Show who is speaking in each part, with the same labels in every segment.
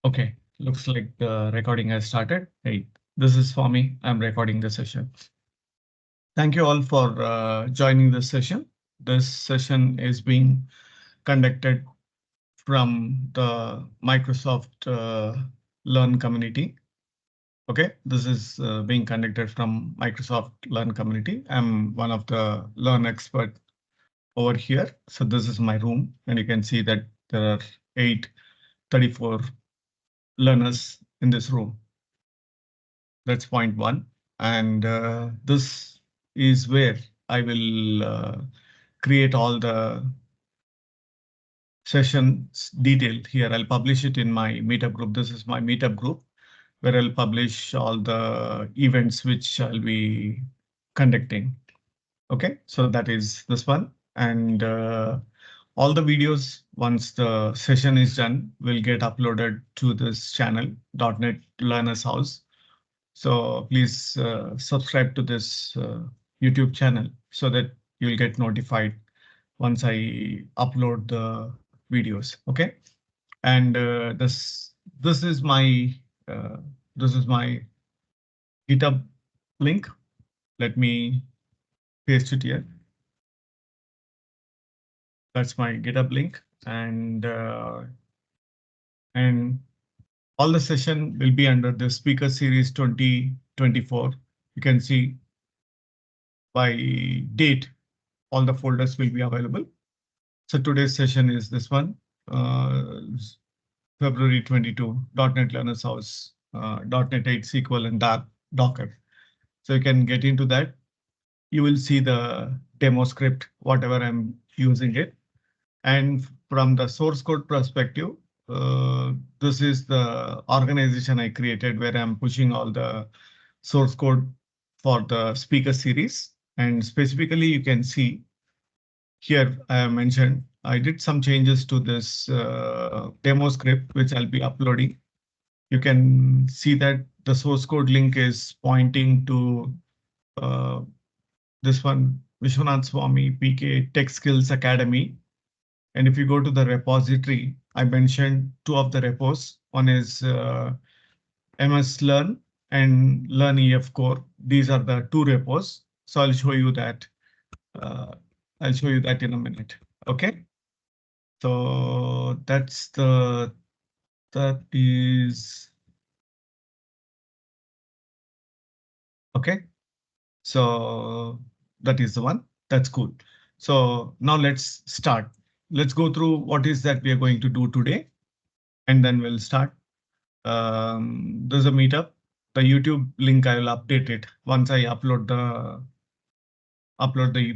Speaker 1: Okay, looks like the recording has started. Hey, this is for me. I'm recording the session. Thank you all for joining this session. This session is being conducted from the Microsoft Learn community. Okay, this is being conducted from Microsoft Learn community. I'm one of the Learn expert over here. So this is my room, and you can see that there are 834 learners in this room. That's point one. And this is where I will create all the sessions detailed here. I'll publish it in my meetup group. This is my meetup group where I'll publish all the events which I'll be conducting. Okay, so that is this one. And all the videos, once the session is done, will get uploaded to this channel, .NET Learners House. So please subscribe to this YouTube channel so that you'll get notified once I upload the videos. Okay, and this is my uh, this is my GitHub link. Let me paste it here. That's my GitHub link, and all the session will be under the speaker series 2024. You can see by date all the folders will be available. So today's session is this one, February 22, .NET Learners House, .NET 8 SQL and Docker. So you can get into that. You will see the demo script, whatever I'm using it. And from the source code perspective, this is the organization I created where I'm pushing all the source code for the speaker series. And specifically, you can see here I have mentioned I did some changes to this demo script, which I'll be uploading. You can see that the source code link is pointing to this one, Vishwanath Swami PK Tech Skills Academy. And if you go to the repository, I mentioned two of the repos. One is MS Learn and Learn EF Core. These are the two repos. So I'll show you that. I'll show you that in a minute. Okay. So that is okay. So that is the one. That's cool. So now let's start. Let's go through what is that we are going to do today, and then we'll start. There's a meetup. The YouTube link I will update it once I upload the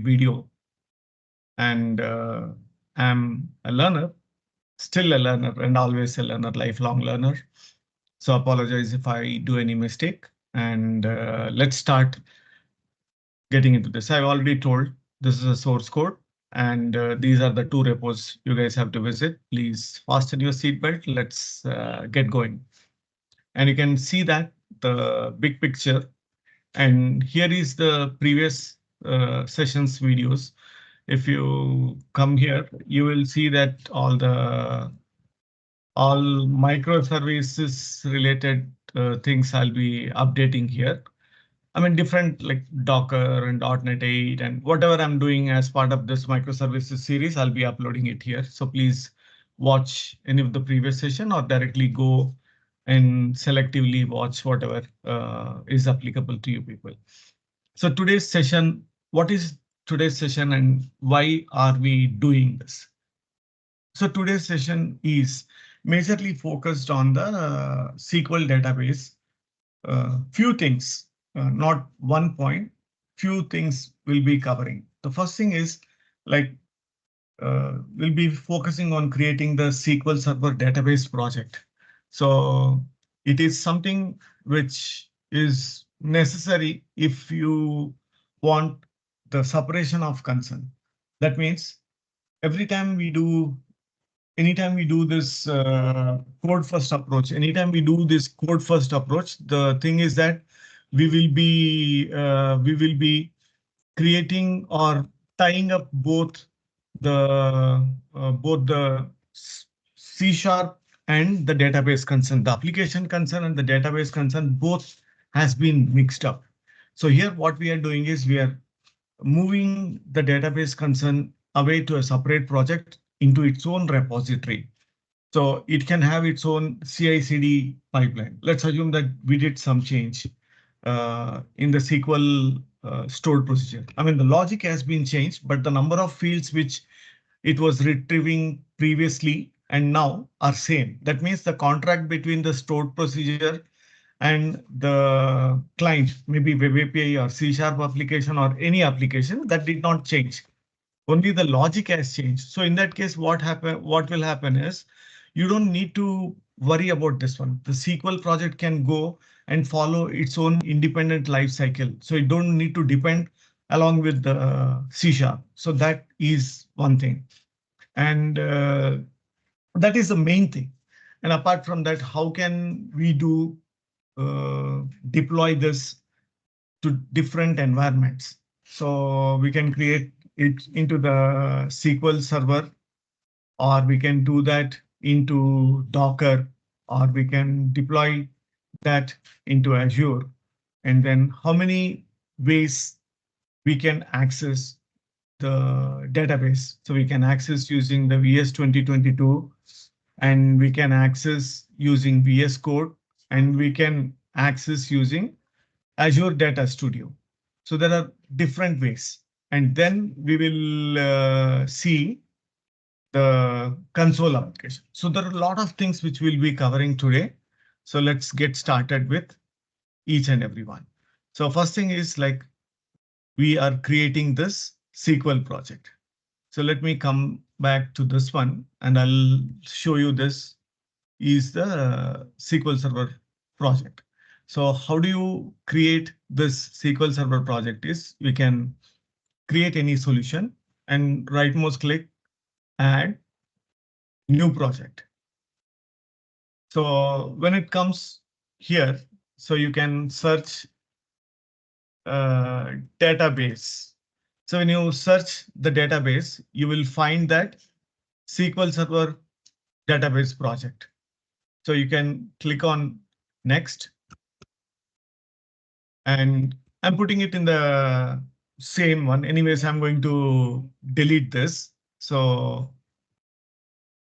Speaker 1: video. And I'm a learner, still a learner, and always a learner, lifelong learner. So apologize if I do any mistake. And let's start getting into this. I've already told this is a source code, and these are the two repos you guys have to visit. Please fasten your seatbelt. Let's get going. And you can see that the big picture. And here is the previous sessions videos. If you come here, you will see that all microservices related things I'll be updating here. I mean, different like Docker and .NET 8 and whatever I'm doing as part of this microservices series, I'll be uploading it here. So please watch any of the previous session or directly go and selectively watch whatever is applicable to you people. So today's session, what is today's session and why are we doing this? So today's session is majorly focused on the SQL database. Few things, not one point, few things will be covering. The first thing is like we'll be focusing on creating the SQL Server database project. So it is something which is necessary if you want the separation of concern. That means every time we do anytime we do this code first approach, the thing is that we will be creating or tying up both the C# and the database concern. The application concern and the database concern both has been mixed up. So here what we are doing is we are moving the database concern away to a separate project into its own repository. So it can have its own CI/CD pipeline. Let's assume that we did some change in the SQL stored procedure. I mean, the logic has been changed, but the number of fields which it was retrieving previously and now are same. That means the contract between the stored procedure and the client, maybe web API or C# application or any application, that did not change. Only the logic has changed. So in that case, what will happen is you don't need to worry about this one. The SQL project can go and follow its own independent life cycle. So you don't need to depend along with the C#. So that is one thing. And that is the main thing. And apart from that, how can we do deploy this to different environments? So we can create it into the SQL server, or we can do that into Docker, or we can deploy that into Azure. And then how many ways we can access the database? So we can access using the VS 2022, and we can access using VS Code, and we can access using Azure Data Studio. So there are different ways. And then we will see the console application. So there are a lot of things which we'll be covering today. So let's get started with each and every one. So first thing is like we are creating this SQL project. So let me come back to this one and I'll show you this is the SQL Server project. So how do you create this SQL Server project is we can create any solution and rightmost click, add new project. So when it comes here, so you can search database. So when you search the database, you will find that SQL Server database project. So you can click on next. And I'm putting it in the same one. Anyways, I'm going to delete this. So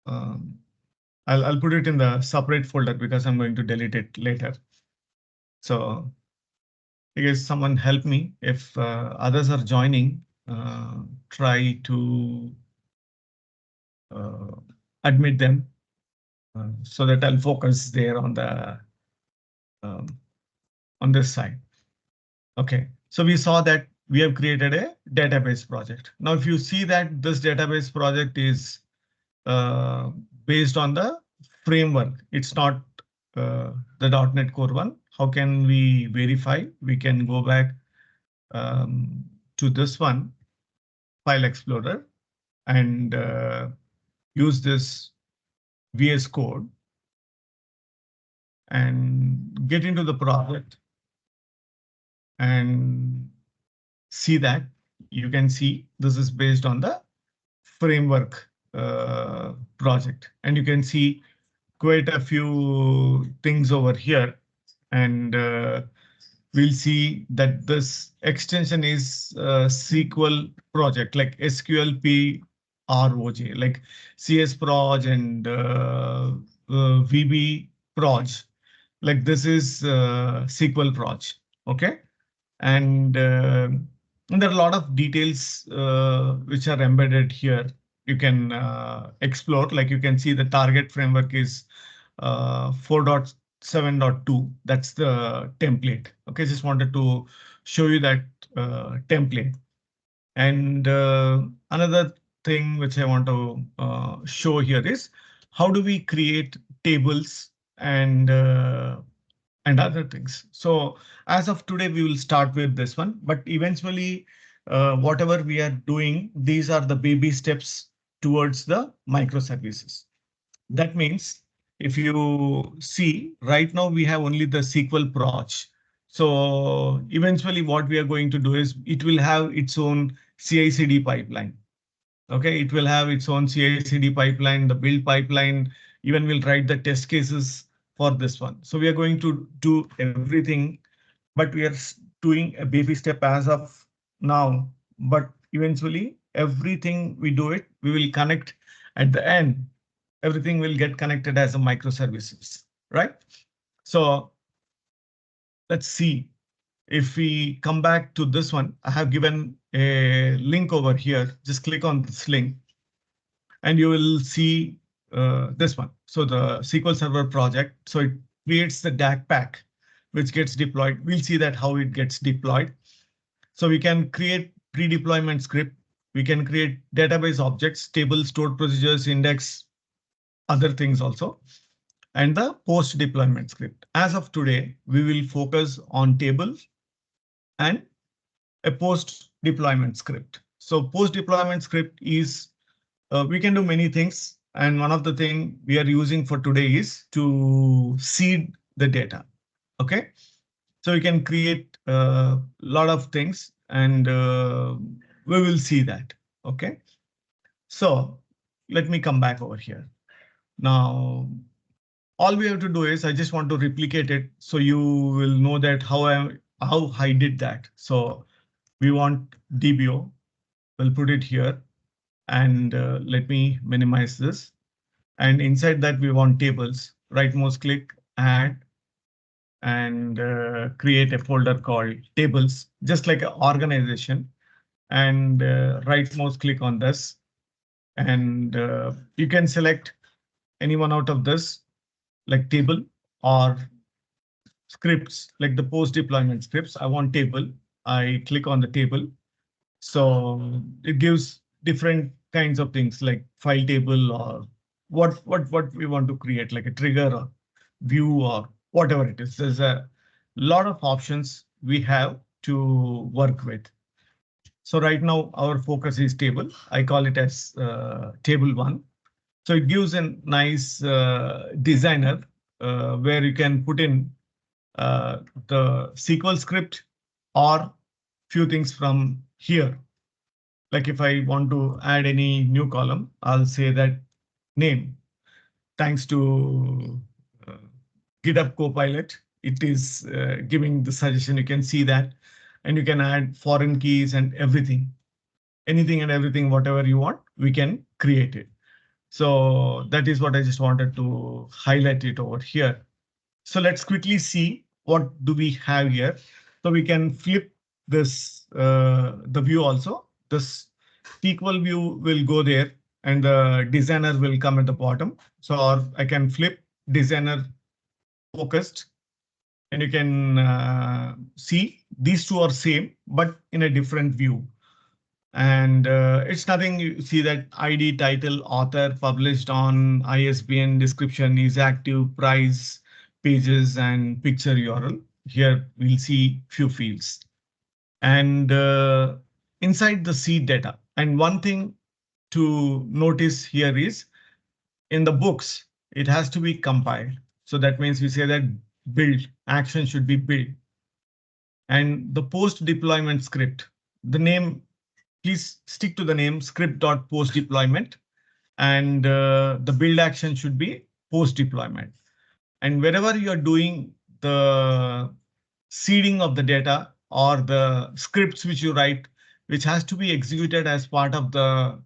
Speaker 1: I'll put it in the separate folder because I'm going to delete it later. So I guess someone help me if others are joining. Try to admit them so that I'll focus there on the on this side. OK, so we saw that we have created a database project. Now, if you see that this database project is based on the framework, it's not the .NET Core one. How can we verify? We can go back to this one, File Explorer, and use this VS Code and get into the project and see that you can see this is based on the framework project, and you can see quite a few things over here, and we'll see that this extension is SQL project like SQL PROJ, like CS proj and VB proj, like this is SQL proj. OK, and there are a lot of details which are embedded here. You can explore, like you can see the target framework is 4.7.2. That's the template. OK, just wanted to show you that template. And another thing which I want to show here is how do we create tables and other things. So as of today, we will start with this one, but eventually whatever we are doing, these are the baby steps towards the microservices. That means if you see right now, we have only the SQL proj. So eventually what we are going to do is it will have its own CI/CD pipeline. OK, it will have its own CI/CD pipeline, the build pipeline. Even we'll write the test cases for this one. So we are going to do everything, but we are doing a baby step as of now. But eventually, everything we do it, we will connect at the end. Everything will get connected as a microservices, right? So let's see. If we come back to this one, I have given a link over here. Just click on this link and you will see this one. So the SQL Server project. So it creates the DAG pack, which gets deployed. We'll see that how it gets deployed. So we can create pre-deployment script. We can create database objects, table, stored procedures, index, other things also, and the post-deployment script. As of today, we will focus on tables and a post-deployment script. So post-deployment script is we can do many things. And one of the things we are using for today is to seed the data. OK, so we can create a lot of things and we will see that. OK, so let me come back over here. Now, all we have to do is I just want to replicate it so you will know that how I did that. So we want DBO. We'll put it here and let me minimize this. And inside that we want tables. Right mouse click, add, and create a folder called tables, just like an organization. And right mouse click on this. And you can select any one out of this, like table or scripts, like the post deployment scripts. I want table. I click on the table. So it gives different kinds of things like file table or what we want to create, like a trigger or view or whatever it is. There's a lot of options we have to work with. So right now our focus is table. I call it as table one. So it gives a nice designer where you can put in the SQL script or few things from here. Like if I want to add any new column, I'll say that name. Thanks to GitHub Copilot, it is giving the suggestion. You can see that, and you can add foreign keys and everything, anything and everything, whatever you want, we can create it. So that is what I just wanted to highlight it over here. So let's quickly see what do we have here. So we can flip this, the view also. This SQL view will go there and the designer will come at the bottom. So I can flip designer focused and you can see these two are same, but in a different view. And it's nothing. You see that ID, title, author, published on, ISBN, description is active, price, pages, and picture URL. Here we'll see few fields. And inside the seed data. And one thing to notice here is in the books, it has to be compiled. So that means we say that build action should be built. And the post deployment script, the name, please stick to the name script.post deployment. And the build action should be post deployment. And wherever you're doing the seeding of the data or the scripts which you write, which has to be executed as part of the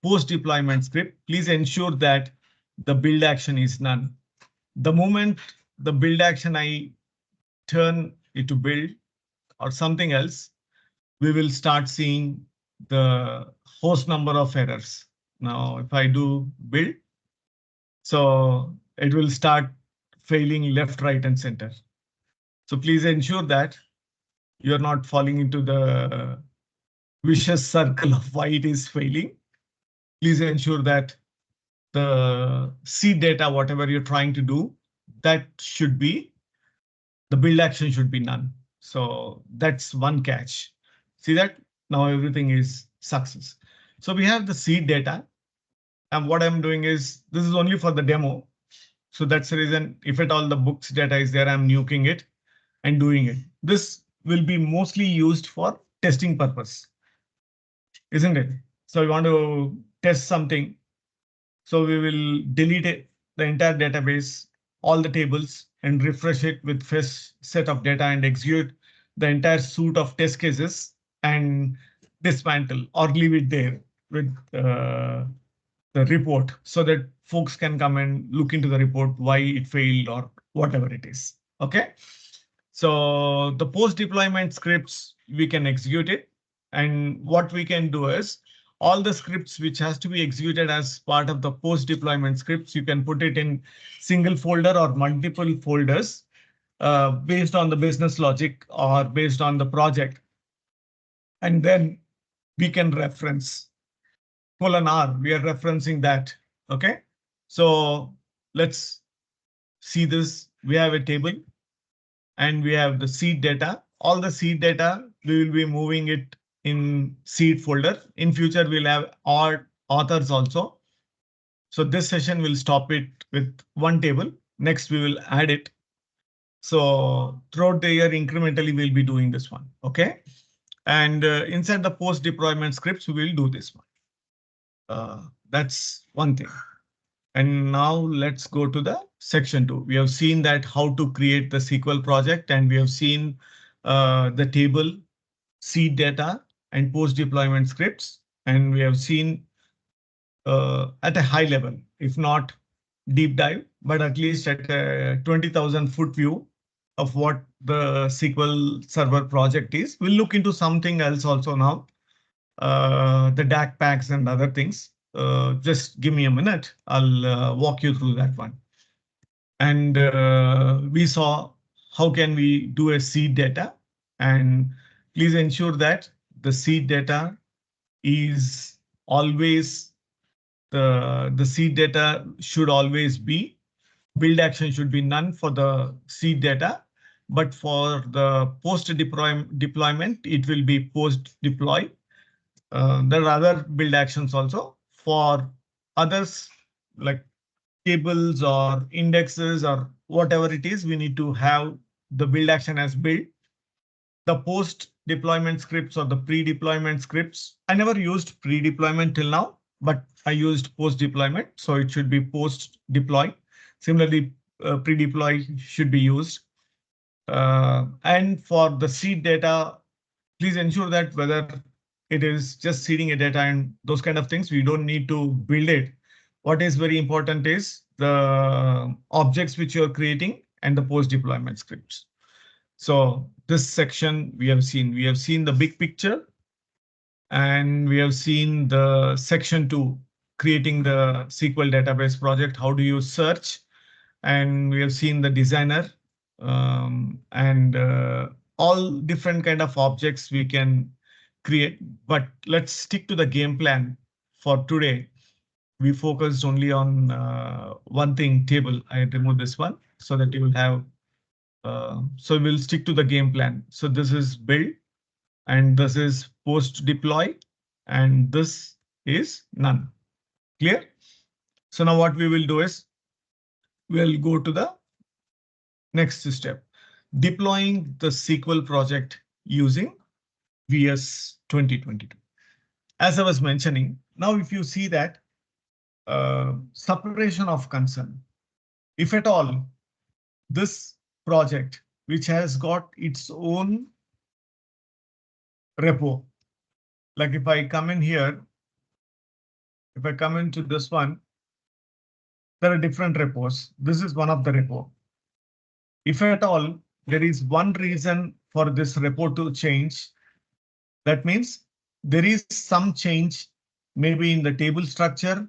Speaker 1: post deployment script, please ensure that the build action is none. The moment the build action I turn it to build or something else, we will start seeing the host number of errors. Now, if I do build, so it will start failing left, right, and center. So please ensure that you're not falling into the vicious circle of why it is failing. Please ensure that the seed data, whatever you're trying to do, that should be, the build action should be none. So that's one catch. See that now everything is success. So we have the seed data. And what I'm doing is this is only for the demo. So that's the reason if at all the books data is there, I'm nuking it and doing it. This will be mostly used for testing purpose, isn't it? So we want to test something. So we will delete it, the entire database, all the tables, and refresh it with fresh set of data and execute the entire suite of test cases and dismantle or leave it there with the report so that folks can come and look into the report, why it failed or whatever it is. OK, so the post deployment scripts, we can execute it. And what we can do is all the scripts which has to be executed as part of the post deployment scripts, you can put it in single folder or multiple folders based on the business logic or based on the project. And then we can reference :R, we are referencing that. OK, so let's see this. We have a table and we have the seed data. All the seed data, we will be moving it in seed folder. In future, we'll have authors also. So this session will stop it with one table. Next, we will add it. So throughout the year, incrementally, we'll be doing this one. OK, and inside the post deployment scripts, we will do this one. That's one thing. And now let's go to the section 2. We have seen that how to create the SQL project, and we have seen the table, seed data, and post deployment scripts. And we have seen at a high level, if not deep dive, but at least at a 20,000 foot view of what the SQL Server project is. We'll look into something else also now, the DAC packs and other things. Just give me a minute. I'll walk you through that one. And we saw how can we do a seed data, and please ensure that the seed data is always the seed data should always be build action should be none for the seed data, but for the post deployment, it will be post deploy. There are other build actions also. For others, like tables or indexes or whatever it is, we need to have the build action as build. The post deployment scripts or the pre-deployment scripts. I never used pre-deployment till now, but I used post deployment, so it should be post deploy. Similarly, pre-deploy should be used. And for the seed data, please ensure that whether it is just seeding a data and those kind of things, we don't need to build it. What is very important is the objects which you're creating and the post deployment scripts. So this section we have seen the big picture, and we have seen the section 2, creating the SQL database project. How do you search? And we have seen the designer and all different kind of objects we can create. But let's stick to the game plan for today. We focused only on one thing, table. I removed this one so that you will have. So we'll stick to the game plan. So this is build, and this is post deploy, and this is none. Clear? So now what we will do is we'll go to the next step, deploying the SQL project using VS 2022. As I was mentioning, now if you see that separation of concern, if at all this project, which has got its own repo, like if I come in here, if I come into this one, there are different repos. This is one of the repo. If at all there is one reason for this repo to change, that means there is some change maybe in the table structure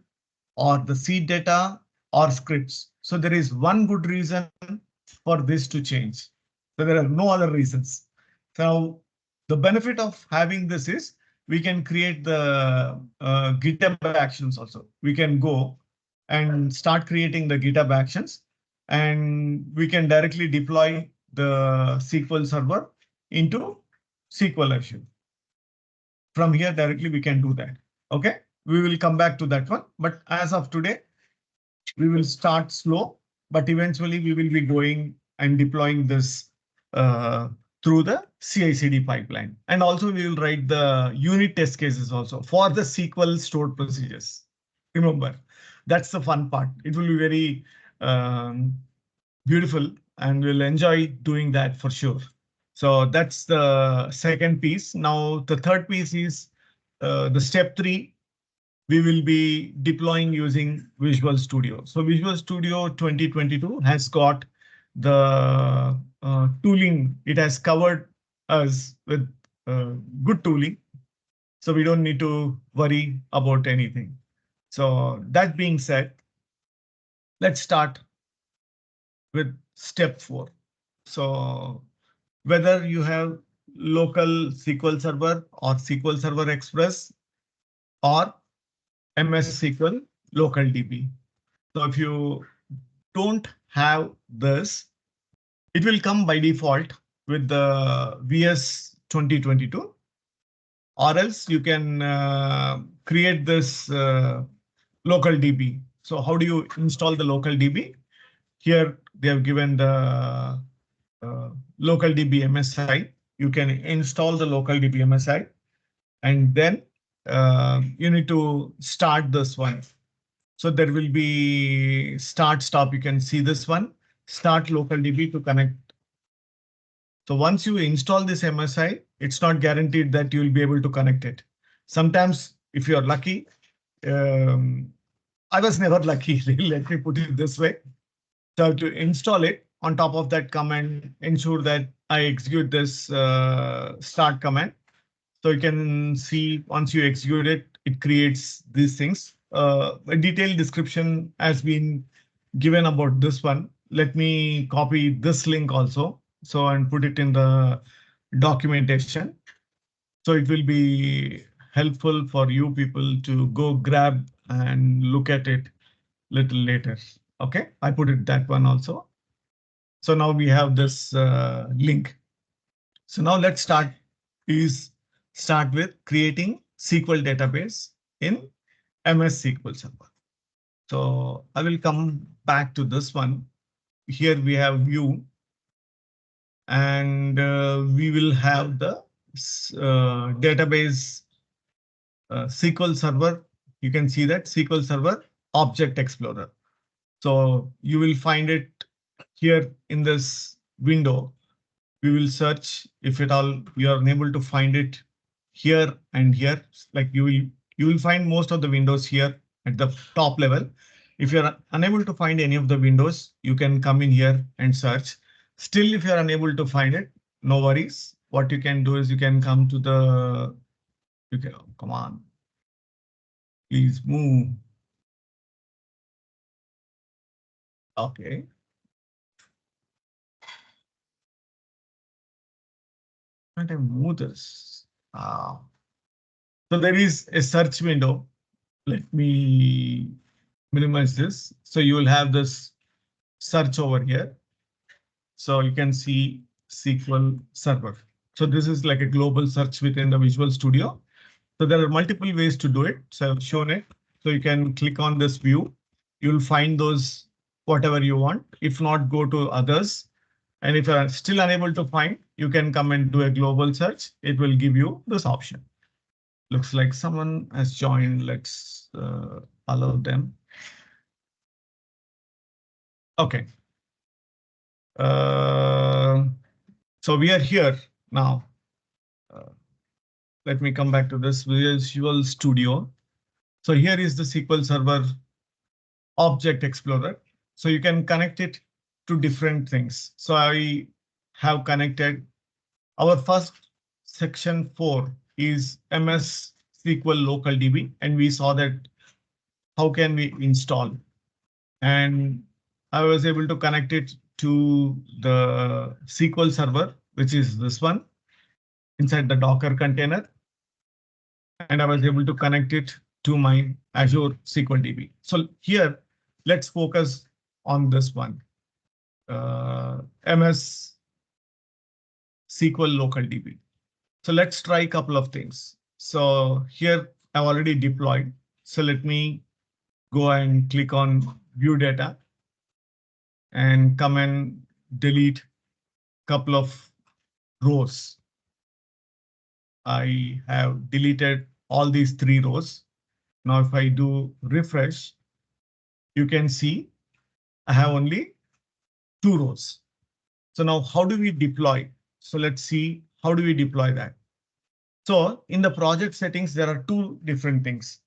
Speaker 1: or the seed data or scripts. So there is one good reason for this to change. So there are no other reasons. So the benefit of having this is we can create the GitHub actions also. We can go and start creating the GitHub actions, and we can directly deploy the SQL Server into SQL Azure. From here directly we can do that. OK, we will come back to that one. But as of today, we will start slow, but eventually we will be going and deploying this through the CI/CD pipeline. And also we will write the unit test cases also for the SQL stored procedures. Remember, That's the fun part. It will be very beautiful, and we'll enjoy doing that for sure. So that's the second piece. Now the third piece is the step 3. We will be deploying using Visual Studio. So Visual Studio 2022 has got the tooling. It has covered us with good tooling, so we don't need to worry about anything. So that being said, let's start with step 4. So whether you have local SQL Server or SQL Server Express or MS SQL local DB. So if you don't have this, it will come by default with the VS 2022, or else you can create this local DB. So how do you install the local DB? Here they have given the local DB MSI. You can install the local DB MSI, and then you need to start this one. So there will be start stop. You can see this one, start local DB to connect. So once you install this MSI, it's not guaranteed that you will be able to connect it. Sometimes if you're lucky, I was never lucky. Let me put it this way. So to install it, on top of that command, ensure that I execute this start command. So you can see once you execute it, it creates these things. A detailed description has been given about this one. Let me copy this link also. So and put it in the documentation. So it will be helpful for you people to go grab and look at it little later. OK, I put it that one also. So now we have this link. So now let's start with creating SQL database in MS SQL Server. So I will come back to this one. Here we have view, and we will have the database SQL Server. You can see that SQL Server Object Explorer. So you will find it here in this window. We will search. If at all you are unable to find it here and here, like you will find most of the windows here at the top level. If you're unable to find any of the windows, you can come in here and search. Still, if you're unable to find it, no worries. What you can do is you can come to the, come on, please move. OK. Can't I move this? So there is a search window. Let me minimize this. So you will have this search over here. So you can see SQL Server. So this is like a global search within the Visual Studio. So there are multiple ways to do it. So I've shown it. So you can click on this view. You'll find those whatever you want. If not, go to others. And if you're still unable to find, you can come and do a global search. It will give you this option. Looks like someone has joined. Let's allow them. OK. So we are here now. Let me come back to this Visual Studio. So here is the SQL Server Object Explorer. So you can connect it to different things. So I have connected our first section 4 is MS SQL local DB, and we saw that how can we install, and I was able to connect it to the SQL Server, which is this one inside the Docker container. And I was able to connect it to my Azure SQL DB. So here, let's focus on this one, MS SQL local DB. So let's try a couple of things. So here I've already deployed. So let me go and click on view data and come and delete a couple of rows. I have deleted all these 3 rows. Now, if I do refresh, you can see I have only 2 rows. So now how do we deploy? So let's see how do we deploy that. So in the project settings, there are 2 different things.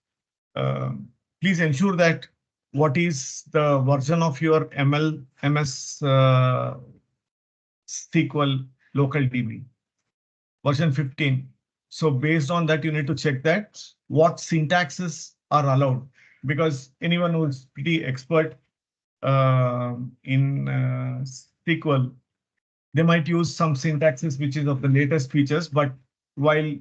Speaker 1: Please ensure that what is the version of your MS SQL local DB version 15. So based on that, you need to check that what syntaxes are allowed, because anyone who's pretty expert in SQL, they might use some syntaxes which is of the latest features, but while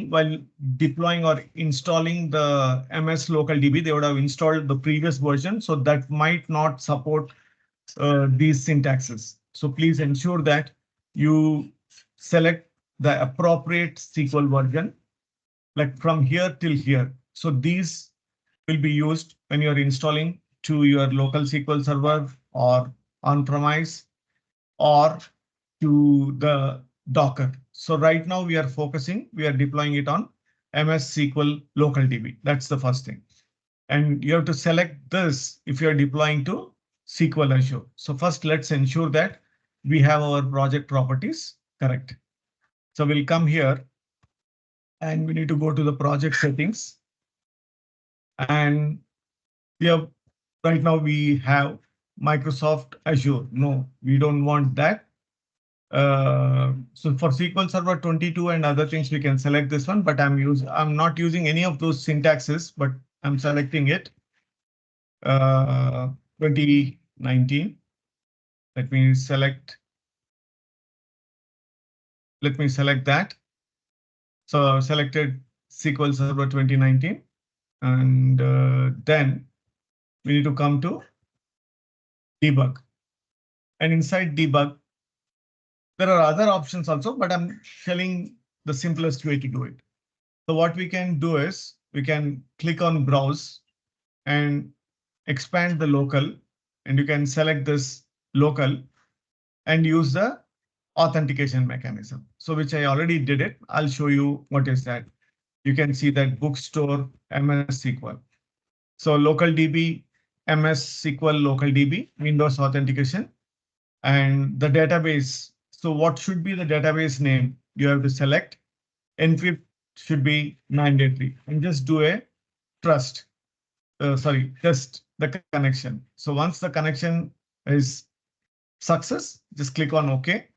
Speaker 1: while deploying or installing the MS local DB, they would have installed the previous version, so that might not support these syntaxes. So please ensure that you select the appropriate SQL version, like from here till here. So these will be used when you're installing to your local SQL server or on-premise or to the Docker. So right now we are deploying it on MS SQL local DB. That's the first thing. And you have to select this if you're deploying to SQL Azure. So first, let's ensure that we have our project properties correct. So we'll come here and we need to go to the project settings. And we have right now we have Microsoft Azure. No, we don't want that. So for SQL Server 22 and other things, we can select this one, but I'm not using any of those syntaxes, but I'm selecting it. 2019. Let me select that. So I've selected SQL Server 2019, and then we need to come to debug. And inside debug, there are other options also, but I'm telling the simplest way to do it. So what we can do is we can click on browse and expand the local, and you can select this local and use the authentication mechanism. So which I already did it. I'll show you what is that. You can see that bookstore MS SQL. So local DB, MS SQL local DB, Windows authentication, and the database. So what should be the database name? You have to select. Encrypt should be mandatory, and just do a test the connection. So once the connection is success, just click on OK.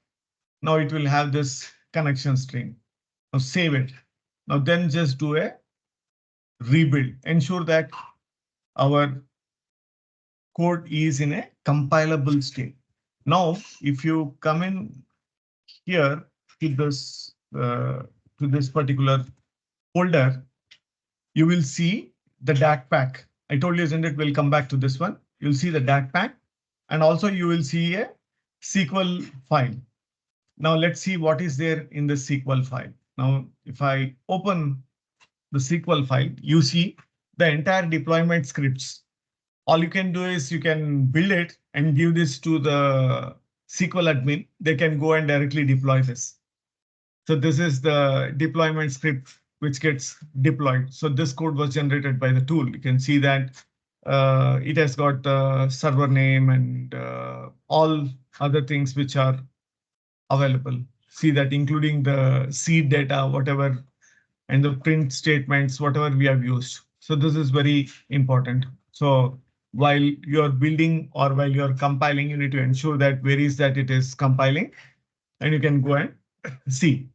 Speaker 1: Now it will have this connection string. Now save it. Now then just do a rebuild. Ensure that our code is in a compilable state. Now, if you come in here to this particular folder, you will see the DAC pack. I told you, isn't it? We'll come back to this one. You'll see the DAC pack, and also you will see a SQL file. Now let's see what is there in the SQL file. Now, if I open the SQL file, you see the entire deployment scripts. All you can do is you can build it and give this to the SQL admin. They can go and directly deploy this. So this is the deployment script which gets deployed. So this code was generated by the tool. You can see that it has got the server name and all other things which are available. See that including the seed data, whatever, and the print statements, whatever we have used. So this is very important. So while you're building or while you're compiling, you need to ensure that where is that it is compiling, and you can go and see.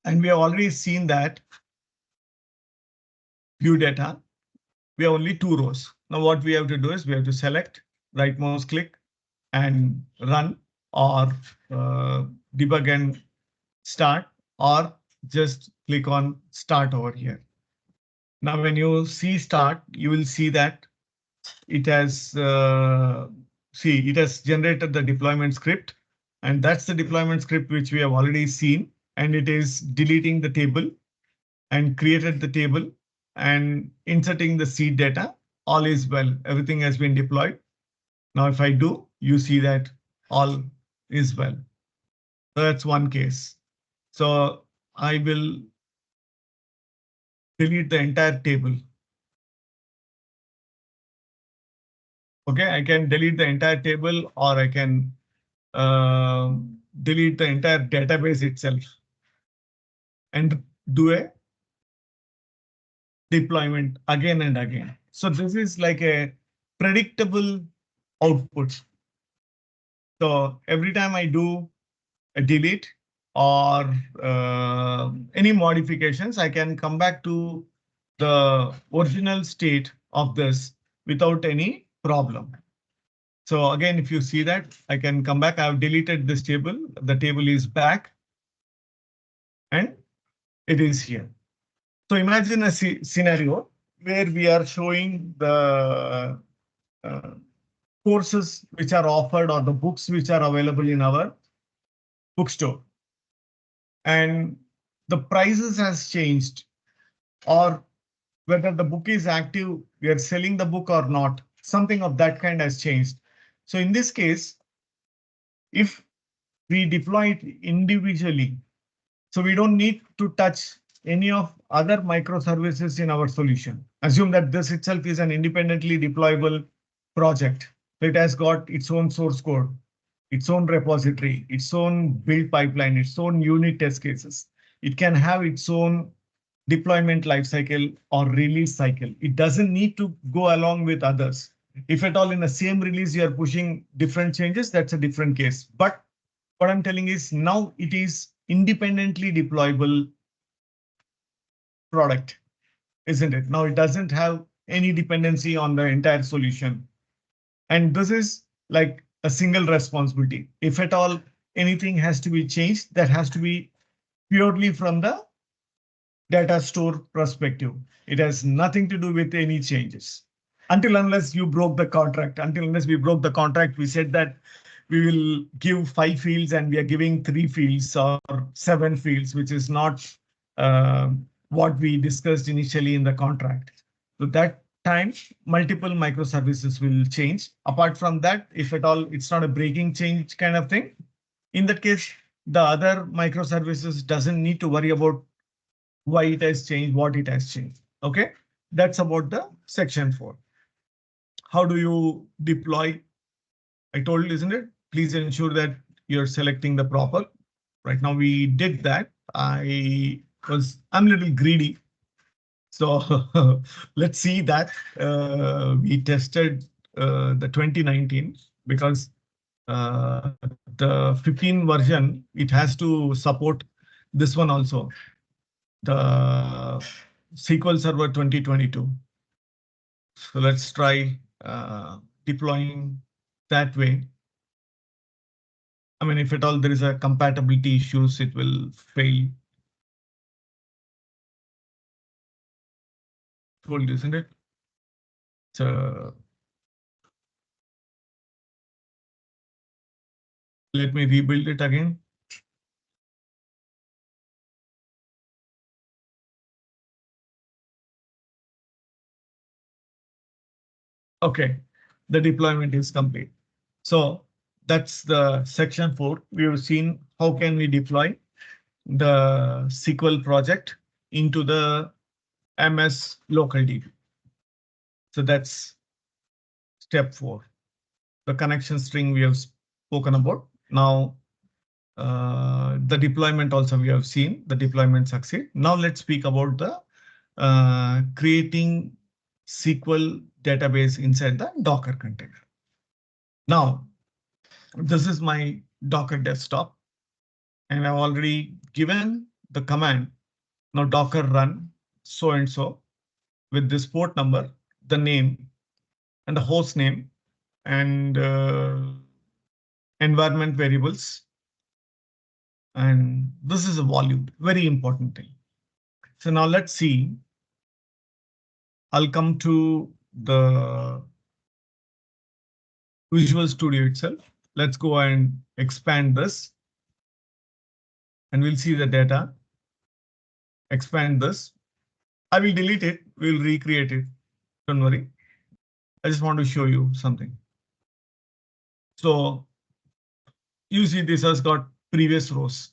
Speaker 1: And we have already seen that view data, we have only 2 rows. Now what we have to do is we have to select, right mouse click and run, or debug and start, or just click on start over here. Now when you see start, you will see that it has it has generated the deployment script, and that's the deployment script which we have already seen, and it is deleting the table and created the table and inserting the seed data. All is well. Everything has been deployed. Now if I do, you see that all is well. So that's one case. So I will delete the entire table. Okay, I can delete the entire table, or I can delete the entire database itself and do a deployment again and again. So this is like a predictable output. So every time I do a delete or any modifications, I can come back to the original state of this without any problem. So again, if you see that, I can come back. I've deleted this table. The table is back and it is here. So imagine a scenario where we are showing the uh, courses which are offered or the books which are available in our bookstore. And the prices has changed, or whether the book is active, we are selling the book or not, something of that kind has changed. So in this case, if we deploy it individually, so we don't need to touch any of other microservices in our solution. Assume that this itself is an independently deployable project. It has got its own source code, its own repository, its own build pipeline, its own unit test cases. It can have its own deployment lifecycle or release cycle. It doesn't need to go along with others. If at all in the same release you are pushing different changes, that's a different case. But what I'm telling is now it is independently deployable product, isn't it? Now it doesn't have any dependency on the entire solution. And this is like a single responsibility. If at all anything has to be changed, that has to be purely from the data store perspective. It has nothing to do with any changes. Until unless you broke the contract, until unless we broke the contract, we said that we will give 5 fields and we are giving 3 fields or 7 fields, which is not what we discussed initially in the contract. So that time, multiple microservices will change. Apart from that, if at all it's not a breaking change kind of thing, in that case, the other microservices doesn't need to worry about why it has changed, what it has changed. Okay, that's about the section 4. How do you deploy? I told you, isn't it? Please ensure that you're selecting the proper. Right now we did that. I'm a little greedy. So let's see that we tested the 2019 because the 15 version, it has to support this one also, the SQL Server 2022. So let's try deploying that way. I mean, if at all there is a compatibility issues, it will fail. Told, isn't it? So let me rebuild it again. Okay, the deployment is complete. So that's the section 4. We have seen how can we deploy the SQL project into the MS local DB. So that's step 4. The connection string we have spoken about. Now the deployment also we have seen, the deployment succeed. Now let's speak about the creating SQL database inside the Docker container. Now, this is my Docker desktop, and I've already given the command. Now Docker run so and so with this port number, the name and the host name and environment variables. And this is a volume, very important thing. So now let's see. I'll come to the Visual Studio itself. Let's go and expand this. And we'll see the data. Expand this. I will delete it. We'll recreate it. Don't worry. I just want to show you something. So you see this has got previous rows.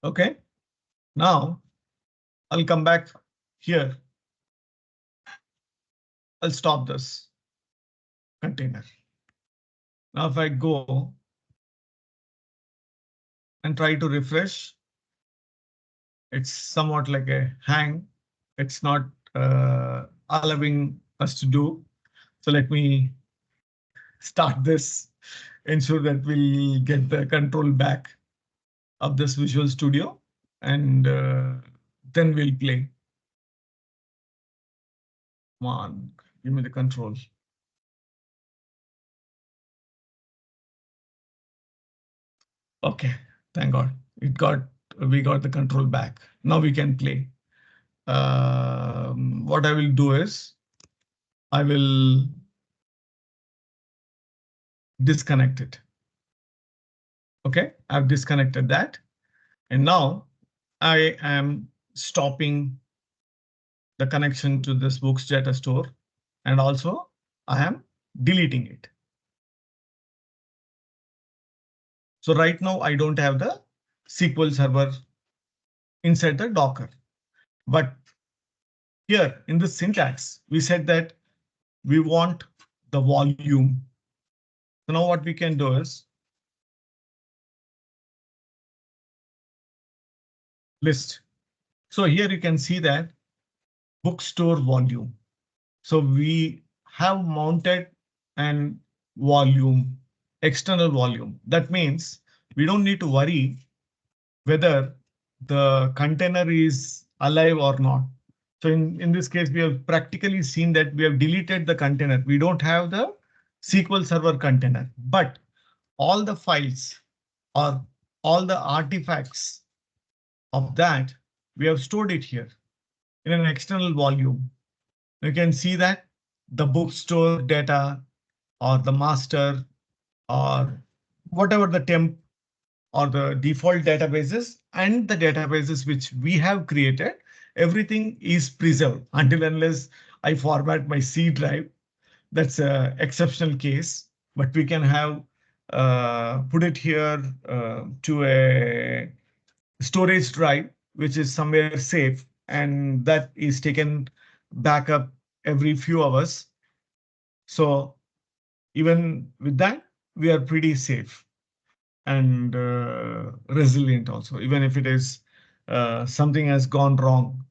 Speaker 1: OK, now I'll come back here. I'll stop this. container. Now, if I go and try to refresh, it's somewhat like a hang. It's not allowing us to do. So let me start this, ensure that we'll get the control back of this Visual Studio, and then we'll play. Come on, give me the control. Okay, thank God. We got the control back. Now we can play. What I will do is I will disconnect it. Okay, I've disconnected that. And now I am stopping the connection to this books data store. And also I am deleting it. So right now I don't have the SQL Server inside the Docker. But here in the syntax, we said that we want the volume. So now what we can do is list. So here you can see that bookstore volume. So we have mounted an volume, external volume. That means we don't need to worry whether the container is alive or not. So in this case, we have practically seen that we have deleted the container. We don't have the SQL Server container, but all the files or all the artifacts of that, we have stored it here in an external volume. You can see that the bookstore data or the master or whatever the temp or the default databases and the databases which we have created, everything is preserved until unless I format my C drive. That's an exceptional case, but we can have put it here to a storage drive, which is somewhere safe, and that is taken backup every few hours. So even with that, we are pretty safe and resilient also. Even if it is something has gone wrong,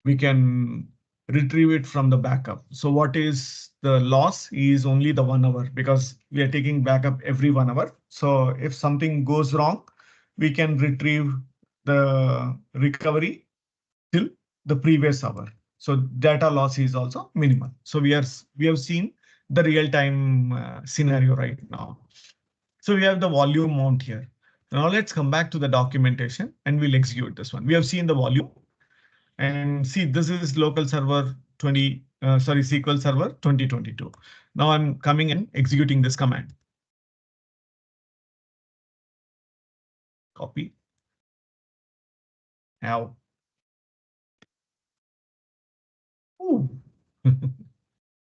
Speaker 1: we can retrieve it from the backup. So what is the loss is only the 1 hour because we are taking backup every 1 hour. So if something goes wrong, we can retrieve the recovery till the previous hour. So data loss is also minimal. So we have seen the real time scenario right now. So we have the volume mount here. Now let's come back to the documentation and we'll execute this one. We have seen the volume and see this is local server SQL Server 2022. Now I'm coming and executing this command. Copy. Now. Ooh.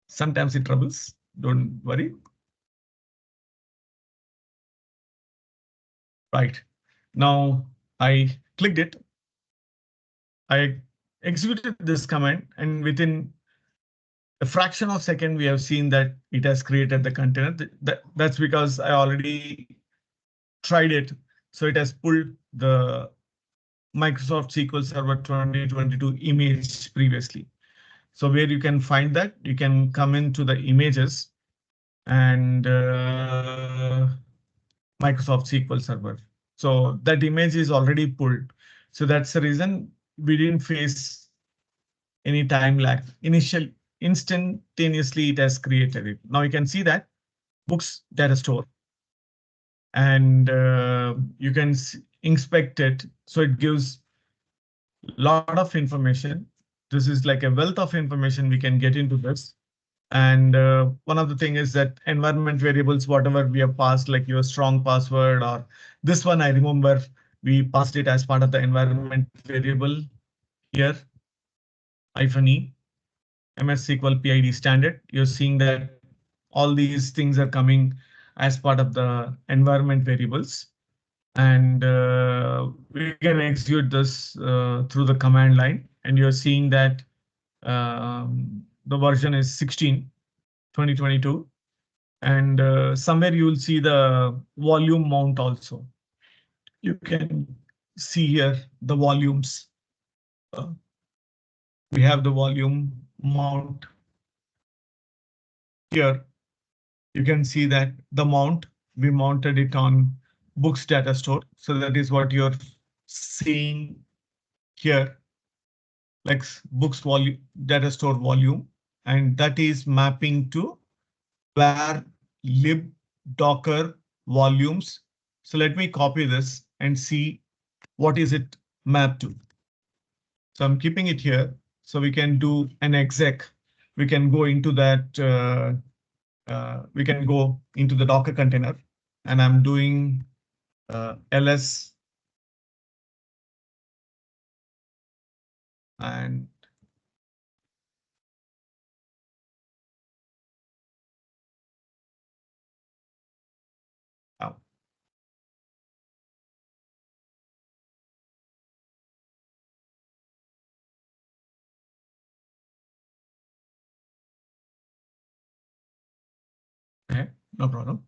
Speaker 1: Sometimes it troubles. Don't worry. Right. Now I clicked it. I executed this command and within a fraction of a second, we have seen that it has created the container. That's because I already tried it. So it has pulled the Microsoft SQL Server 2022 image previously. So where you can find that, you can come into the images and Microsoft SQL Server. So that image is already pulled. So that's the reason we didn't face any time lag. Instantaneously, it has created it. Now you can see that books data store and you can inspect it. So it gives a lot of information. This is like a wealth of information we can get into this. And one of the things is that environment variables, whatever we have passed, like your strong password or this one, I remember we passed it as part of the environment variable here, -e, MS SQL PID standard. You're seeing that all these things are coming as part of the environment variables. And we can execute this through the command line. And you're seeing that the version is 16, 2022. And somewhere you will see the volume mount also. You can see here the volumes. Uh, we have the volume mount here. You can see that the mount, we mounted it on books data store. So that is what you're seeing here, like books volume data store volume, and that is mapping to var lib docker volumes. So let me copy this and see what is it mapped to. So I'm keeping it here so we can do an exec. We can go into that. We can go into the Docker container, and I'm doing ls and oh, okay, no problem.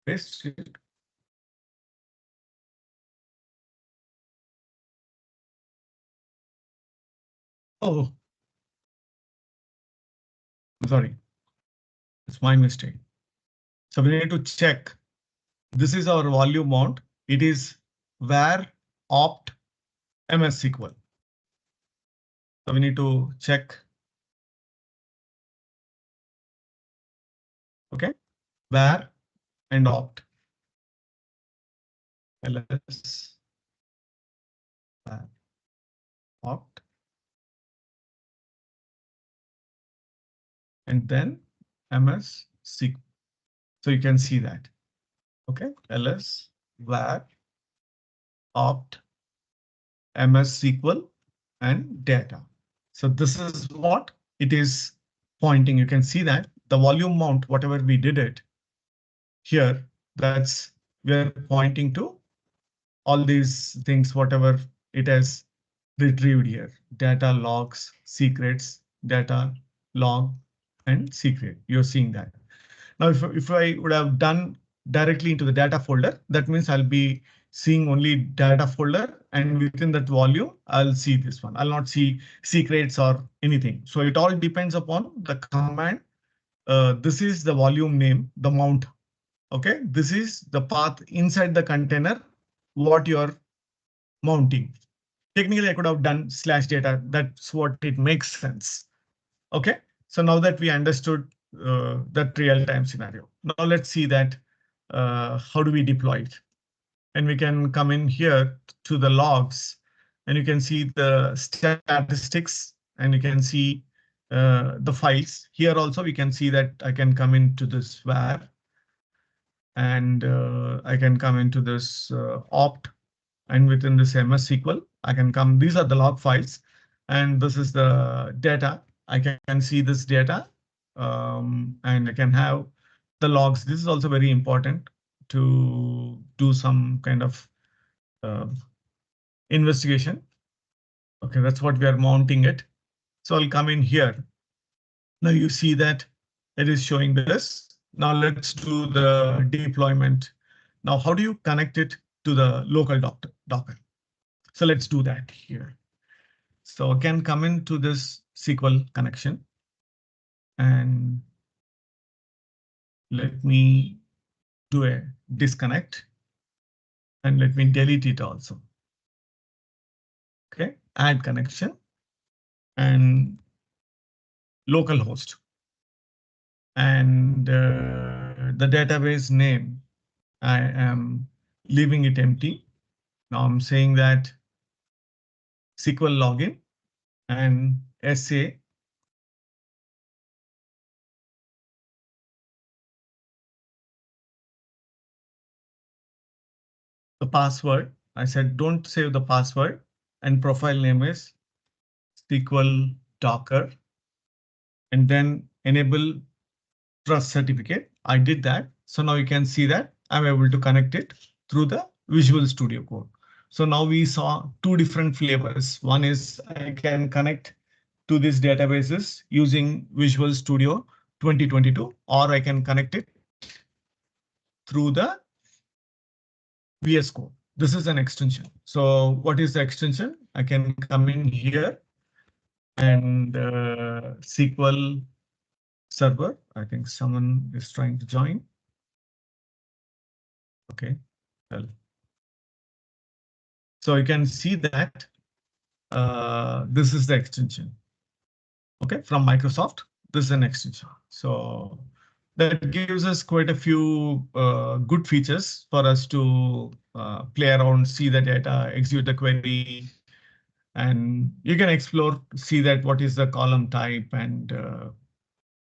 Speaker 1: Paste it. Oh, I'm sorry, it's my mistake. So we need to check. This is our volume mount. It is var opt MS SQL. So we need to check. Okay, var and opt ls var opt and then MS SQL. So you can see that. Okay, ls var opt MS SQL and data. So this is what it is pointing. You can see that the volume mount, whatever we did it here, that's we're pointing to all these things, whatever it has retrieved here, data logs, secrets, data log, and secret. You're seeing that. Now, if I would have done directly into the data folder, that means I'll be seeing only data folder, and within that volume, I'll see this one. I'll not see secrets or anything. So it all depends upon the command. This is the volume name, the mount. OK, this is the path inside the container, what you're mounting. Technically, I could have done /data. That's what it makes sense. OK, so now that we understood that real-time scenario, now let's see that how do we deploy it? And we can come in here to the logs, and you can see the statistics, and you can see the files. Here also, we can see that I can come into this var, and I can come into this opt, and within this MS SQL, I can come. These are the log files, and this is the data. I can see this data, and I can have the logs. This is also very important to do some kind of investigation. OK, that's what we are mounting it. So I'll come in here. Now you see that it is showing this. Now let's do the deployment. Now, how do you connect it to the local Docker? So let's do that here. So I can come into this SQL connection, and let me do a disconnect, and let me delete it also. OK, add connection and localhost, and the database name, I am leaving it empty. Now I'm saying that SQL login and SA. The password, I said don't save the password, and profile name is SQL Docker, and then enable trust certificate. I did that. So now you can see that I'm able to connect it through the Visual Studio Code. So now we saw two different flavors. One is I can connect to these databases using Visual Studio 2022, or I can connect it through the VS Code. This is an extension. So what is the extension? I can come in here and SQL Server. I think someone is trying to join. Okay, well. So you can see that this is the extension. Okay, from Microsoft, this is an extension. So that gives us quite a few good features for us to play around, see the data, execute the query, and you can explore, see that what is the column type and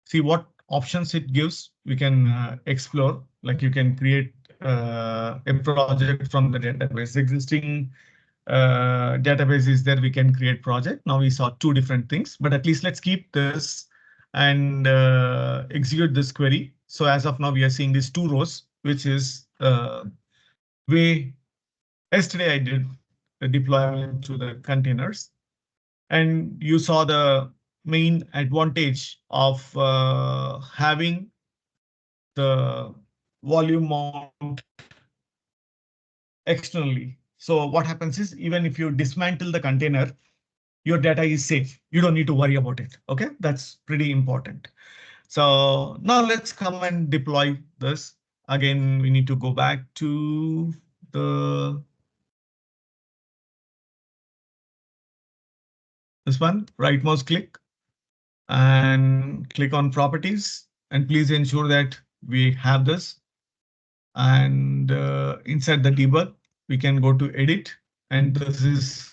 Speaker 1: see what options it gives. We can explore, like you can create a project from the database. Existing database is there, we can create project. Now we saw two different things, but at least let's keep this and execute this query. So as of now, we are seeing these two rows, which is way yesterday I did a deployment to the containers. And you saw the main advantage of having the volume mount externally. So what happens is, even if you dismantle the container, your data is safe. You don't need to worry about it. OK, that's pretty important. So now let's come and deploy this. Again, we need to go back to this one, right mouse click and click on properties. And please ensure that we have this. And inside the debug, we can go to edit. And this is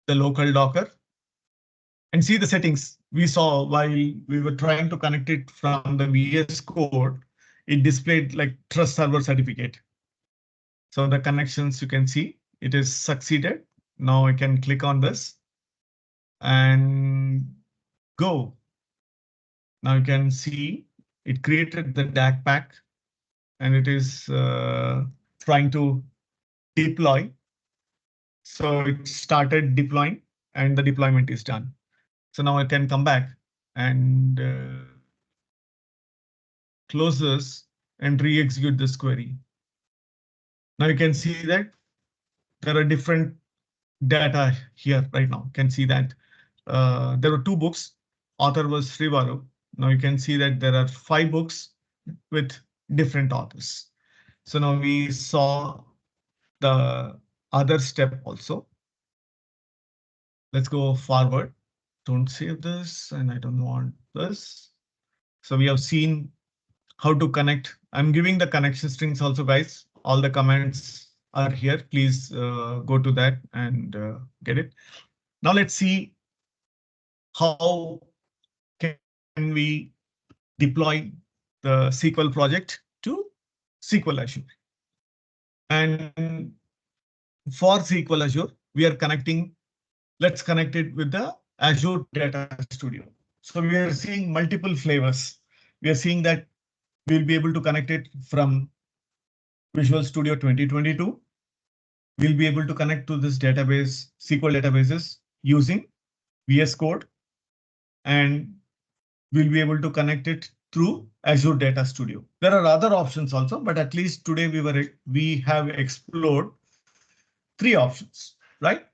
Speaker 1: the local Docker. And see the settings we saw while we were trying to connect it from the VS Code. It displayed like trust server certificate. So the connections you can see it is succeeded. Now I can click on this and go. Now you can see it created the DAC pack and it is trying to deploy. So it started deploying and the deployment is done. So now I can come back and close this and re-execute this query. Now you can see that there are different data here right now. You can see that there were two books. Author was Srivaru. Now you can see that there are 5 books with different authors. So now we saw the other step also. Let's go forward. Don't save this and I don't want this. So we have seen how to connect. I'm giving the connection strings also, guys. All the comments are here. Please go to that and get it. Now let's see how can we deploy the SQL project to SQL Azure. And for SQL Azure, we are connecting. Let's connect it with the Azure Data Studio. So we are seeing multiple flavors. We are seeing that we'll be able to connect it from Visual Studio 2022. We'll be able to connect to this database, SQL databases using VS Code, and we'll be able to connect it through Azure Data Studio. There are other options also, but at least today we have explored 3 options, right?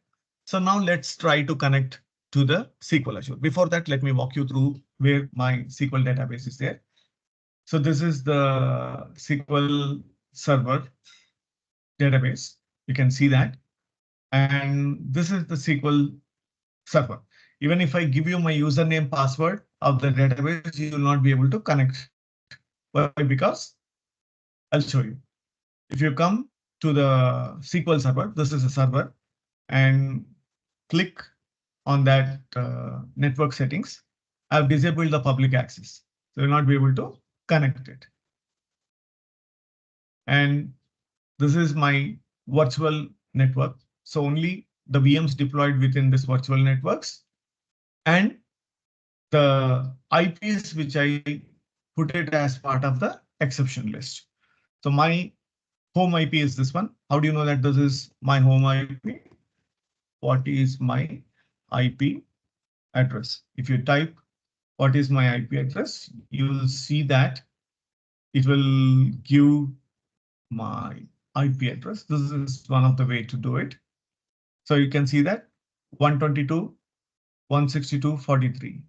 Speaker 1: So now let's try to connect to the SQL Azure. Before that, let me walk you through where my SQL database is there. So this is the SQL Server database. You can see that. And this is the SQL Server. Even if I give you my username password of the database, you will not be able to connect. Why? Because I'll show you. If you come to the SQL Server, this is a server, and click on that network settings, I've disabled the public access. So you'll not be able to connect it. And this is my virtual network. So only the VMs deployed within this virtual networks and the IPs which I put it as part of the exception list. So my home IP is this one. How do you know that this is my home IP? What is my IP address? If you type what is my IP address, you will see that it will give my IP address. This is one of the way to do it. So you can see that 122.162.43.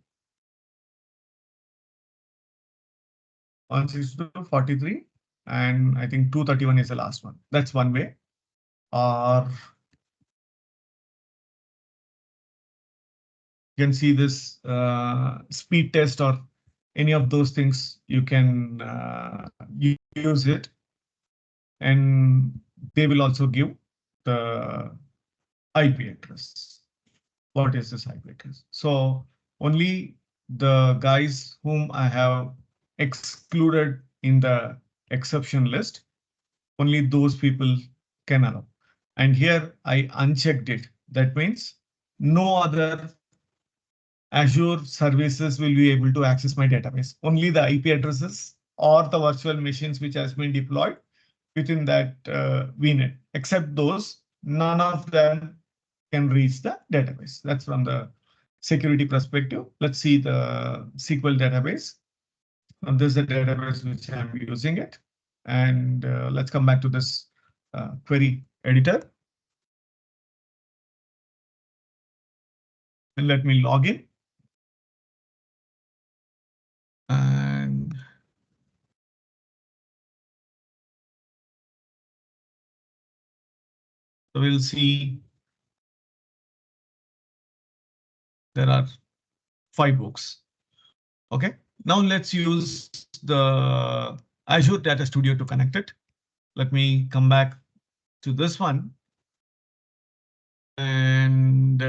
Speaker 1: 162.43, and I think 231 is the last one. That's one way. Or you can see this speed test or any of those things. You can use it, and they will also give the IP address. What is this IP address? So only the guys whom I have excluded in the exception list, only those people can allow. And here I unchecked it. That means no other Azure services will be able to access my database. Only the IP addresses or the virtual machines which has been deployed within that VNet. Except those, none of them can reach the database. That's from the security perspective. Let's see the SQL database. This is the database which I'm using it. And let's come back to this query editor. And let me log in. And so we'll see there are 5 books. OK, now let's use the Azure Data Studio to connect it. Let me come back to this one. And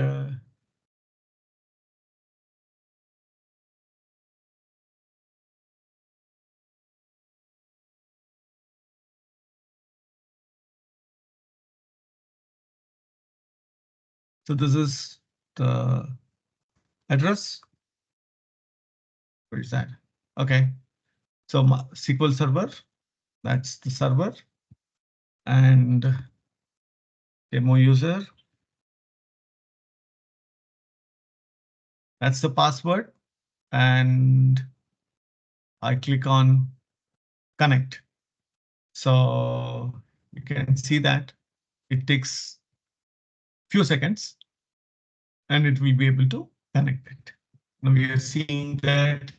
Speaker 1: so this is the address. Where is that? OK, so SQL Server, that's the server. And demo user, that's the password. And I click on connect. So you can see that it takes few seconds and it will be able to connect it. Now we are seeing that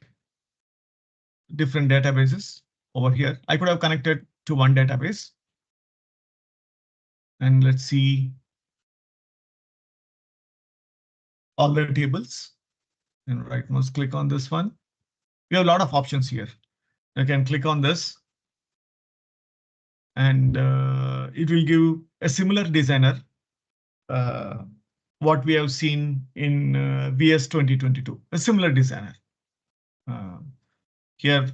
Speaker 1: different databases over here. I could have connected to one database. And let's see all the tables. And right mouse click on this one. We have a lot of options here. You can click on this. And it will give a similar designer what we have seen in VS 2022, a similar designer. Here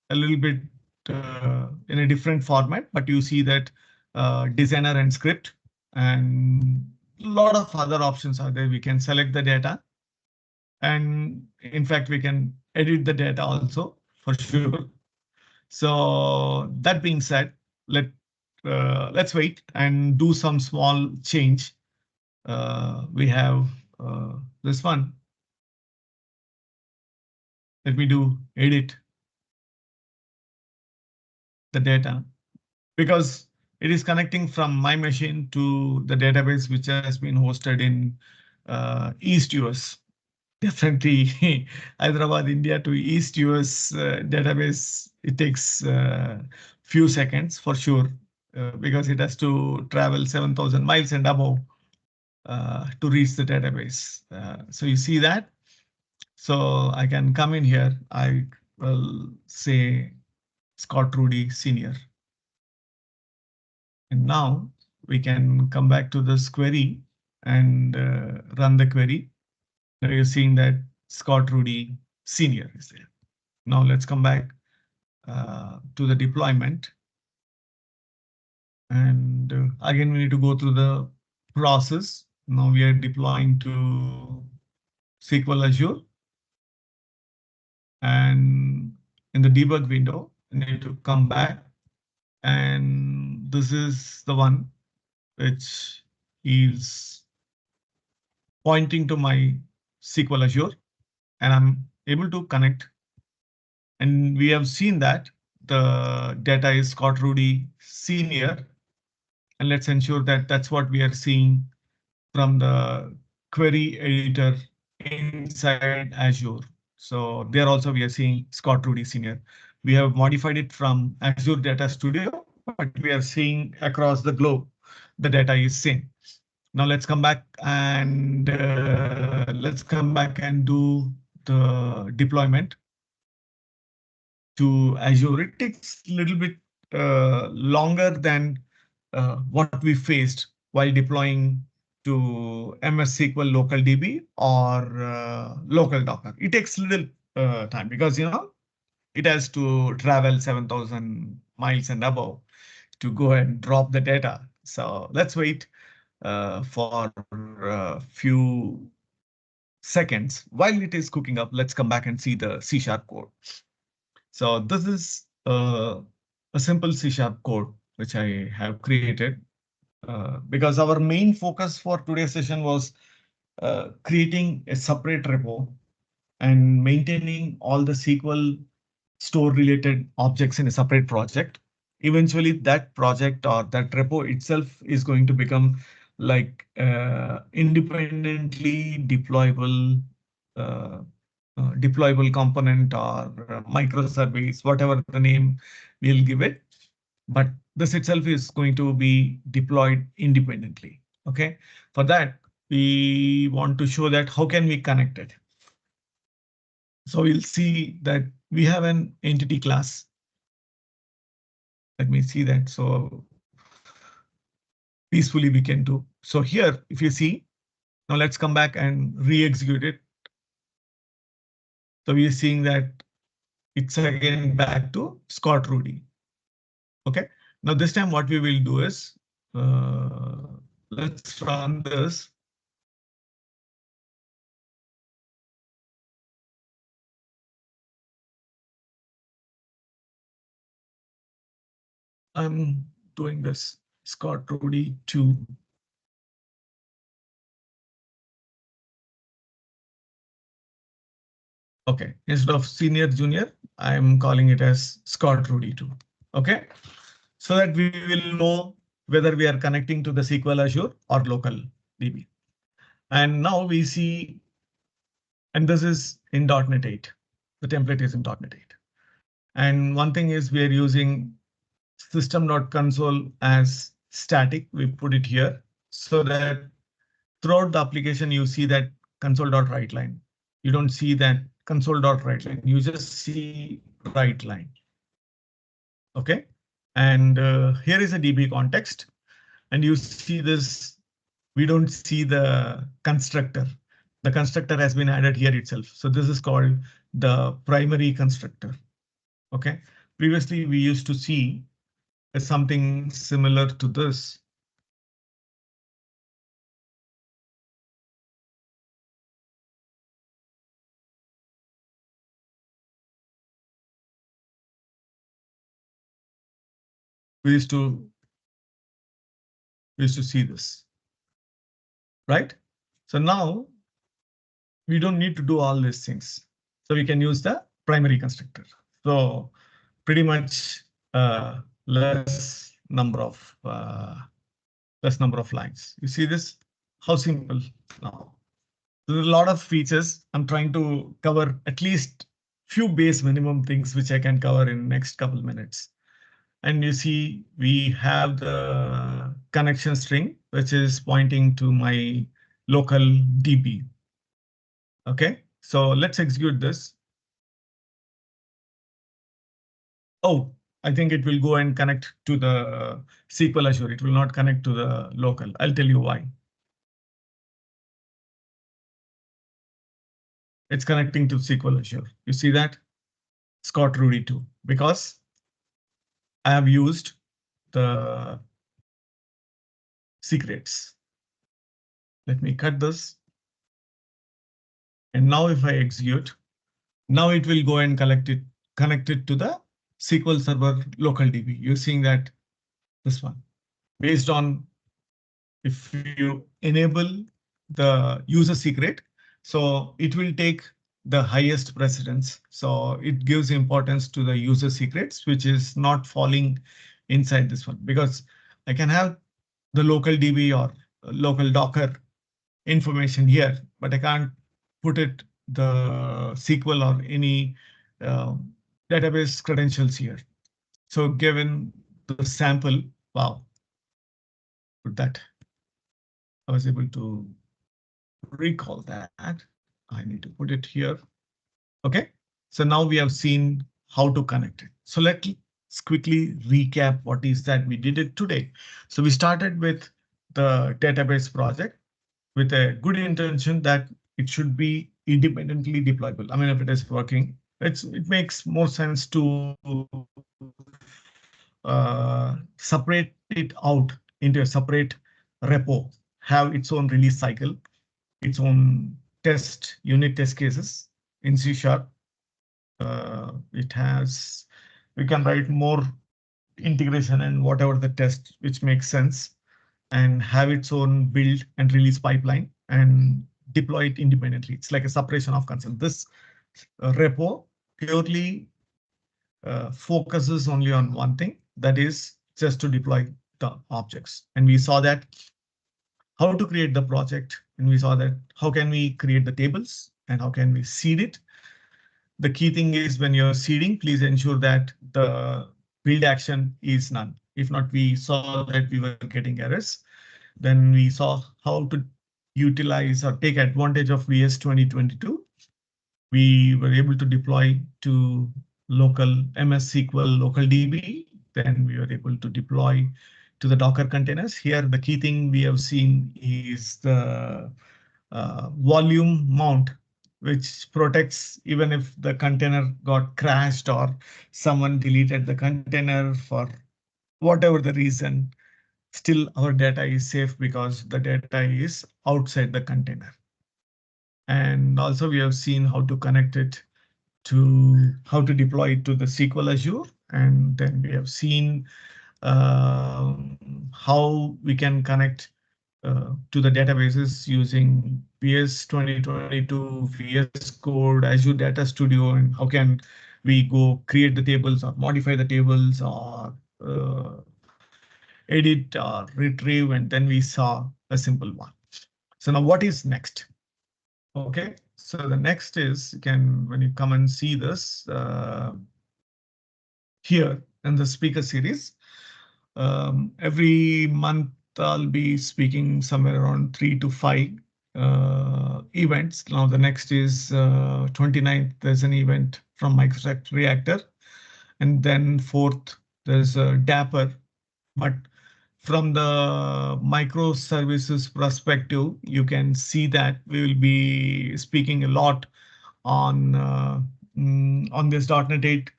Speaker 1: a little bit in a different format, but you see that designer and script and a lot of other options are there. We can select the data. And in fact, we can edit the data also for sure. So that being said, let's wait and do some small change. We have this one. Let me do edit the data because it is connecting from my machine to the database which has been hosted in East US. Definitely Hyderabad, India to East US database. It takes few seconds for sure because it has to travel 7,000 miles and above to reach the database. So you see that. So I can come in here. I will say Scott Rudy Senior. And now we can come back to this query and run the query. Now you're seeing that Scott Rudy Senior is there. Now let's come back to the deployment. And again, we need to go through the process. Now we are deploying to SQL Azure. And in the debug window, you need to come back. And this is the one which is pointing to my SQL Azure, and I'm able to connect. And we have seen that the data is Scott Rudy Senior. And let's ensure that that's what we are seeing from the query editor inside Azure. So there also we are seeing Scott Rudy Senior. We have modified it from Azure Data Studio, but we are seeing across the globe the data is same. Now let's come back and do the deployment to Azure. It takes a little bit longer than what we faced while deploying to MS SQL local DB or local Docker. It takes a little time because it has to travel 7,000 miles and above to go and drop the data. So let's wait for a few seconds while it is cooking up. Let's come back and see the C# code. So this is a simple C# code which I have created because our main focus for today's session was creating a separate repo and maintaining all the SQL store related objects in a separate project. Eventually that project or that repo itself is going to become like independently deployable component or microservice, whatever the name we'll give it. But this itself is going to be deployed independently. OK, for that, we want to show that how can we connect it. So we'll see that we have an entity class. Let me see that. So peacefully we can do. So here, if you see, now let's come back and re-execute it. So we are seeing that it's again back to Scott Rudy. OK, now this time what we will do is let's run this. I'm doing this Scott Rudy 2. OK, instead of senior junior, I'm calling it as Scott Rudy 2. OK, so that we will know whether we are connecting to the SQL Azure or local DB. And now we see, and this is in .NET 8. The template is in .NET 8. And one thing is we are using system.console as static. We put it here so that throughout the application, you see that console.writeLine. You don't see that console.writeLine. You just see writeLine. OK, and here is a DB context. And you see this. We don't see the constructor. The constructor has been added here itself. So this is called the primary constructor. OK, previously we used to see something similar to this. We used to see this, right? So now we don't need to do all these things. So we can use the primary constructor. So pretty much less number of lines. You see this? How simple now. There's a lot of features. I'm trying to cover at least few base minimum things which I can cover in next couple minutes. And you see, we have the connection string, which is pointing to my local DB. OK, so let's execute this. Oh, I think it will go and connect to the SQL Azure. It will not connect to the local. I'll tell you why. It's connecting to SQL Azure. You see that? Scott Rudy 2, because I have used the secrets. Let me cut this. And now if I execute, now it will go and connect it to the SQL Server local DB. You're seeing that this one. based on if you enable the user secret, so it will take the highest precedence. So it gives importance to the user secrets, which is not falling inside this one, because I can have the local DB or local Docker information here, but I can't put it the SQL or any uh, database credentials here. So given the sample, wow, put that. I was able to recall that. I need to put it here. OK, so now we have seen how to connect it. So let's quickly recap what is that we did it today. So we started with the database project with a good intention that it should be independently deployable. I mean, if it is working, it makes more sense to separate it out into a separate repo, have its own release cycle, its own test unit test cases in C#. It has, we can write more integration and whatever the test which makes sense, and have its own build and release pipeline and deploy it independently. It's like a separation of concern. This repo purely focuses only on one thing, that is just to deploy the objects. And we saw that how to create the project, and we saw that how can we create the tables and how can we seed it. The key thing is when you're seeding, please ensure that the build action is none. If not, we saw that we were getting errors. Then we saw how to utilize or take advantage of VS 2022. We were able to deploy to local MS SQL local DB. Then we were able to deploy to the Docker containers. Here, the key thing we have seen is the volume mount, which protects even if the container got crashed or someone deleted the container for whatever the reason, still our data is safe because the data is outside the container. And also we have seen how to connect it to how to deploy it to the SQL Azure. And then we have seen how we can connect to the databases using VS 2022, VS Code, Azure Data Studio, and how can we go create the tables or modify the tables or edit or retrieve, and then we saw a simple one. So now what is next? OK, so the next is when you come and see this here in the speaker series, every month I'll be speaking somewhere around 3 to 5 events. Now the next is 29th, there's an event from Microsoft Reactor. And then 4th, there's a Dapper. But from the microservices perspective, you can see that we will be speaking a lot on this .NET 8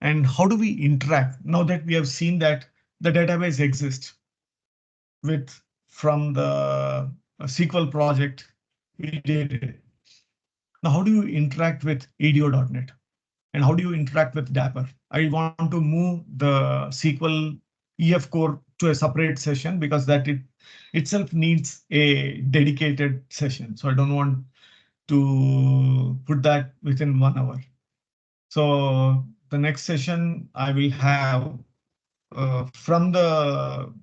Speaker 1: and how do we interact now that we have seen that the database exists with from the SQL project we did it. Now, how do you interact with ADO.NET and how do you interact with Dapper? I want to move the SQL EF core to a separate session because that it itself needs a dedicated session. So I don't want to put that within 1 hour. So the next session I will have from the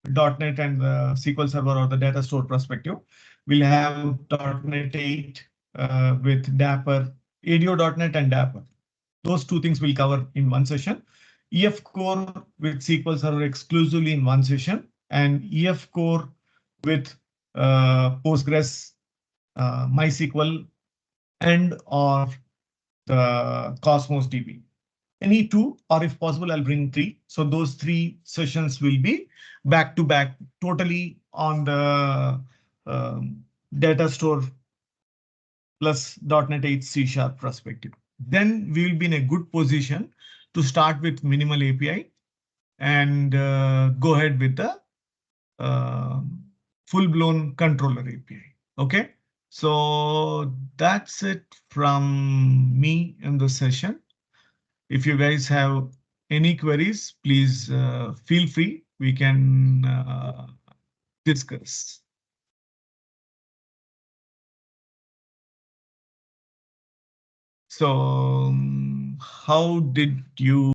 Speaker 1: .NET and the SQL Server or the data store perspective, we'll have .NET 8 with Dapper, ADO.NET and Dapper. Those two things we'll cover in one session. EF Core with SQL Server exclusively in one session, and EF Core with Postgres, MySQL, and or the Cosmos DB. Any two, or if possible, I'll bring 3. So those 3 sessions will be back to back, totally on the data store plus .NET 8 C# perspective. Then we will be in a good position to start with minimal API and go ahead with the full-blown controller API. OK, so that's it from me in the session. If you guys have any queries, please feel free. we can discuss. So how did you